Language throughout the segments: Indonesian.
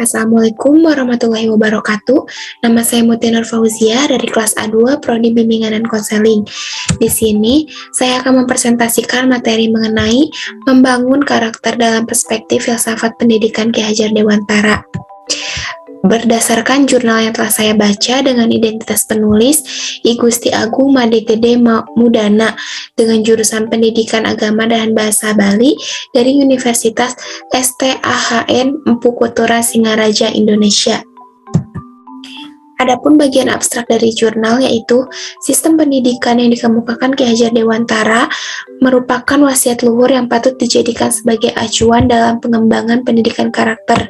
Assalamualaikum warahmatullahi wabarakatuh. Nama saya Mutia Nur Fauzia dari kelas A2 Prodi Bimbingan dan Konseling. Di sini, saya akan mempresentasikan materi mengenai membangun karakter dalam perspektif filsafat pendidikan Ki Hajar Dewantara. Berdasarkan jurnal yang telah saya baca dengan identitas penulis I Gusti Agung Made Gede Mudana dengan jurusan Pendidikan Agama dan Bahasa Bali dari Universitas STAHN Empu Kutara Singaraja, Indonesia. Adapun bagian abstrak dari jurnal yaitu sistem pendidikan yang dikemukakan Ki Hajar Dewantara merupakan wasiat luhur yang patut dijadikan sebagai acuan dalam pengembangan pendidikan karakter.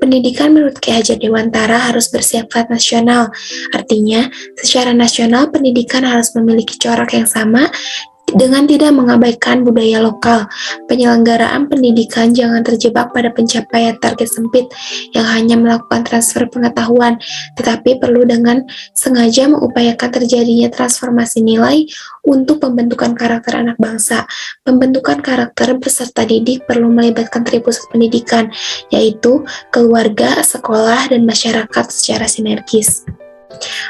Pendidikan menurut Ki Hajar Dewantara harus bersifat nasional, artinya secara nasional pendidikan harus memiliki corak yang sama dengan tidak mengabaikan budaya lokal. Penyelenggaraan pendidikan jangan terjebak pada pencapaian target sempit yang hanya melakukan transfer pengetahuan, tetapi perlu dengan sengaja mengupayakan terjadinya transformasi nilai untuk pembentukan karakter anak bangsa. Pembentukan karakter peserta didik perlu melibatkan tripusat pendidikan, yaitu keluarga, sekolah, dan masyarakat secara sinergis.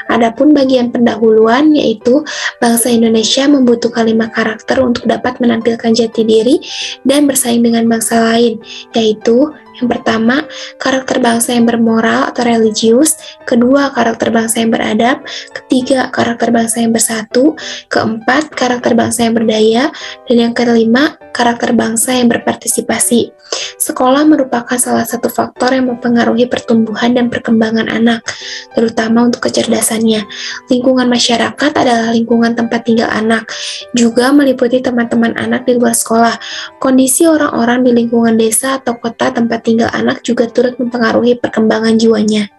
Adapun bagian pendahuluan yaitu bangsa Indonesia membutuhkan 5 karakter untuk dapat menampilkan jati diri dan bersaing dengan bangsa lain, yaitu yang pertama, karakter bangsa yang bermoral atau religius, kedua, karakter bangsa yang beradab, ketiga, karakter bangsa yang bersatu, keempat, karakter bangsa yang berdaya, dan yang kelima, karakter bangsa yang berpartisipasi. Sekolah merupakan salah satu faktor yang mempengaruhi pertumbuhan dan perkembangan anak, terutama untuk kecerdasannya. Lingkungan masyarakat adalah lingkungan tempat tinggal anak, juga meliputi teman-teman anak di luar sekolah. Kondisi orang-orang di lingkungan desa atau kota tempat tinggal anak juga turut mempengaruhi perkembangan jiwanya.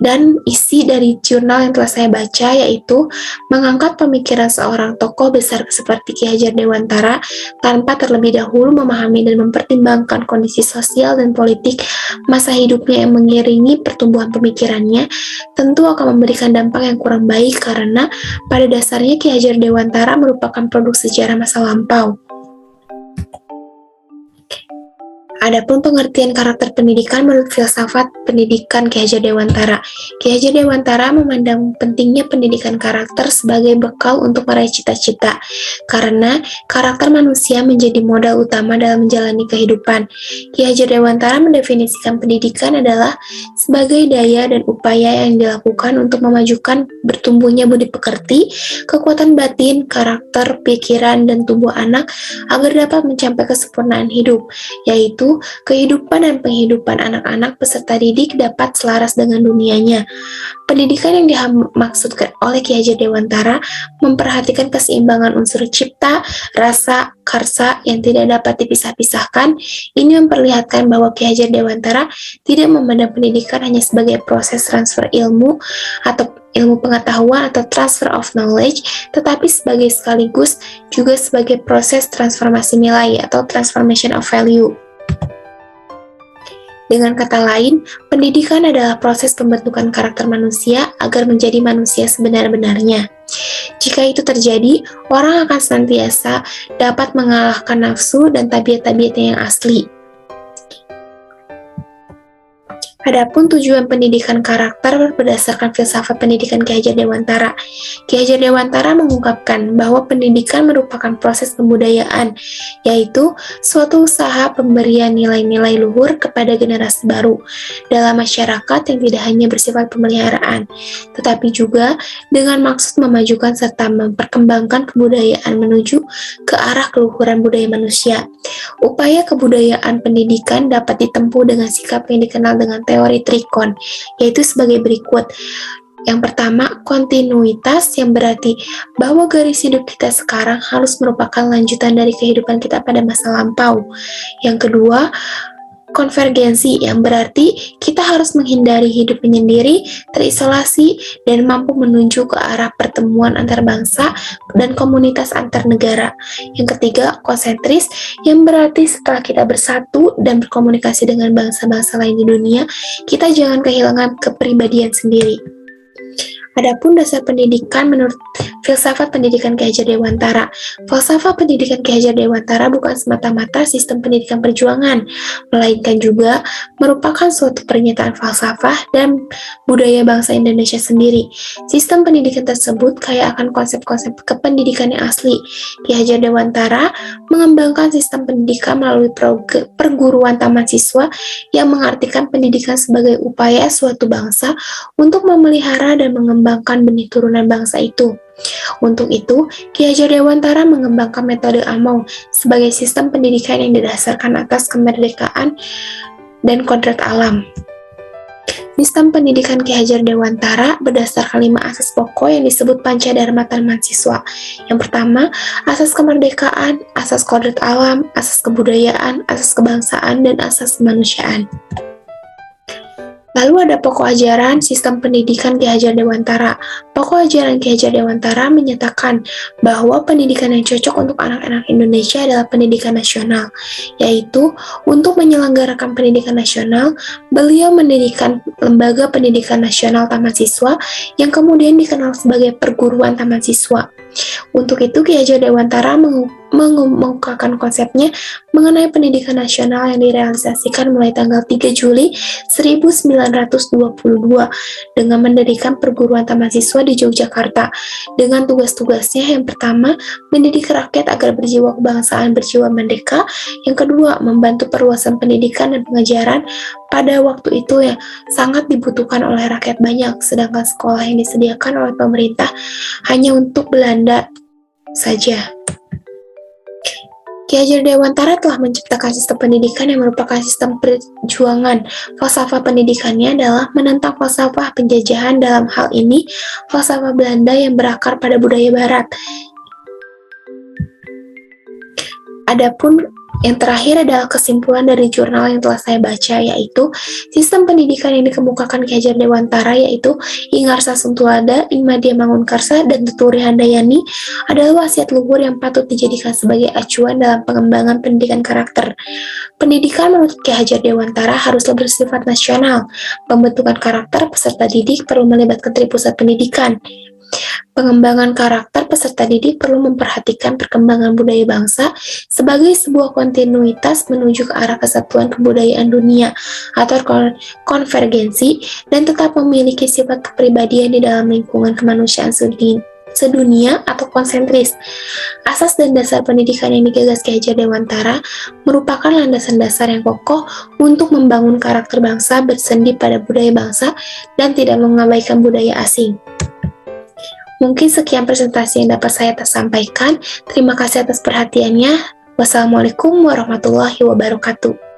Dan isi dari jurnal yang telah saya baca yaitu mengangkat pemikiran seorang tokoh besar seperti Ki Hajar Dewantara tanpa terlebih dahulu memahami dan mempertimbangkan kondisi sosial dan politik masa hidupnya yang mengiringi pertumbuhan pemikirannya tentu akan memberikan dampak yang kurang baik karena pada dasarnya Ki Hajar Dewantara merupakan produk sejarah masa lampau. Adapun pengertian karakter pendidikan menurut filsafat pendidikan Ki Hajar Dewantara. Ki Hajar Dewantara memandang pentingnya pendidikan karakter sebagai bekal untuk meraih cita-cita, karena karakter manusia menjadi modal utama dalam menjalani kehidupan. Ki Hajar Dewantara mendefinisikan pendidikan adalah sebagai daya dan upaya yang dilakukan untuk memajukan bertumbuhnya budi pekerti, kekuatan batin, karakter, pikiran, dan tubuh anak agar dapat mencapai kesempurnaan hidup, yaitu kehidupan dan penghidupan anak-anak peserta didik dapat selaras dengan dunianya. Pendidikan yang dimaksudkan oleh Ki Hajar Dewantara memperhatikan keseimbangan unsur cipta, rasa, karsa yang tidak dapat dipisah-pisahkan. Ini memperlihatkan bahwa Ki Hajar Dewantara tidak memandang pendidikan hanya sebagai proses transfer ilmu atau ilmu pengetahuan atau transfer of knowledge, tetapi sekaligus juga sebagai proses transformasi nilai atau transformation of value. Dengan kata lain, pendidikan adalah proses pembentukan karakter manusia agar menjadi manusia sebenar-benarnya. Jika itu terjadi, orang akan senantiasa dapat mengalahkan nafsu dan tabiat-tabiatnya yang asli. Adapun tujuan pendidikan karakter berdasarkan filsafat pendidikan Ki Hajar Dewantara. Ki Hajar Dewantara mengungkapkan bahwa pendidikan merupakan proses pembudayaan, yaitu suatu usaha pemberian nilai-nilai luhur kepada generasi baru dalam masyarakat yang tidak hanya bersifat pemeliharaan, tetapi juga dengan maksud memajukan serta memperkembangkan kebudayaan menuju ke arah keluhuran budaya manusia. Upaya kebudayaan pendidikan dapat ditempuh dengan sikap yang dikenal dengan teori trikon, yaitu sebagai berikut. Yang pertama, kontinuitas, yang berarti bahwa garis hidup kita sekarang harus merupakan lanjutan dari kehidupan kita pada masa lampau. Yang kedua, konvergensi, yang berarti kita harus menghindari hidup menyendiri, terisolasi, dan mampu menuju ke arah pertemuan antar bangsa dan komunitas antar negara. Yang ketiga, konsentris, yang berarti setelah kita bersatu dan berkomunikasi dengan bangsa-bangsa lain di dunia, kita jangan kehilangan kepribadian sendiri. Adapun dasar pendidikan menurut filsafat pendidikan Ki Hajar Dewantara. Falsafah pendidikan Ki Hajar Dewantara bukan semata-mata sistem pendidikan perjuangan, melainkan juga merupakan suatu pernyataan falsafah dan budaya bangsa Indonesia sendiri. Sistem pendidikan tersebut kaya akan konsep-konsep kependidikan yang asli. Ki Hajar Dewantara mengembangkan sistem pendidikan melalui perguruan taman siswa yang mengartikan pendidikan sebagai upaya suatu bangsa untuk memelihara dan mengembangkan benih turunan bangsa itu. Untuk itu, Ki Hajar Dewantara mengembangkan metode AMOU sebagai sistem pendidikan yang didasarkan atas kemerdekaan dan kodrat alam. Sistem pendidikan Ki Hajar Dewantara berdasarkan 5 asas pokok yang disebut Pancadharma Taman Siswa. Yang pertama, asas kemerdekaan, asas kodrat alam, asas kebudayaan, asas kebangsaan, dan asas kemanusiaan. Lalu ada pokok ajaran sistem pendidikan Ki Hajar Dewantara. Pokok ajaran Ki Hajar Dewantara menyatakan bahwa pendidikan yang cocok untuk anak-anak Indonesia adalah pendidikan nasional, yaitu untuk menyelenggarakan pendidikan nasional, beliau mendirikan Lembaga Pendidikan Nasional Taman Siswa yang kemudian dikenal sebagai Perguruan Taman Siswa. Untuk itu, Ki Hajar Dewantara mengemukakan konsepnya mengenai pendidikan nasional yang direalisasikan mulai tanggal 3 Juli 1922 dengan mendirikan perguruan taman siswa di Yogyakarta dengan tugas-tugasnya. Yang pertama, mendidik rakyat agar berjiwa kebangsaan, berjiwa merdeka. Yang kedua, membantu perluasan pendidikan dan pengajaran pada waktu itu yang sangat dibutuhkan oleh rakyat banyak, sedangkan sekolah yang disediakan oleh pemerintah hanya untuk Belanda saja. Ki Hajar Dewantara telah menciptakan sistem pendidikan yang merupakan sistem perjuangan. Falsafah pendidikannya adalah menentang falsafah penjajahan, dalam hal ini falsafah Belanda yang berakar pada budaya Barat. Adapun yang terakhir adalah kesimpulan dari jurnal yang telah saya baca, yaitu sistem pendidikan yang dikemukakan Ki Hajar Dewantara, yaitu Ingarsa Suntuada, Imadia Mangunkarsa, dan Tuturi Handayani adalah wasiat luhur yang patut dijadikan sebagai acuan dalam pengembangan pendidikan karakter. Pendidikan menurut Ki Hajar Dewantara haruslah bersifat nasional. Pembentukan karakter peserta didik perlu melibatkan pusat pendidikan. Pengembangan karakter peserta didik perlu memperhatikan perkembangan budaya bangsa sebagai sebuah kontinuitas menuju ke arah kesatuan kebudayaan dunia atau konvergensi, dan tetap memiliki sifat kepribadian di dalam lingkungan kemanusiaan sedunia atau konsentris. Asas dan dasar pendidikan yang digagas Ki Hajar Dewantara merupakan landasan dasar yang kokoh untuk membangun karakter bangsa bersendi pada budaya bangsa dan tidak mengabaikan budaya asing. Mungkin sekian presentasi yang dapat saya sampaikan. Terima kasih atas perhatiannya. Wassalamualaikum warahmatullahi wabarakatuh.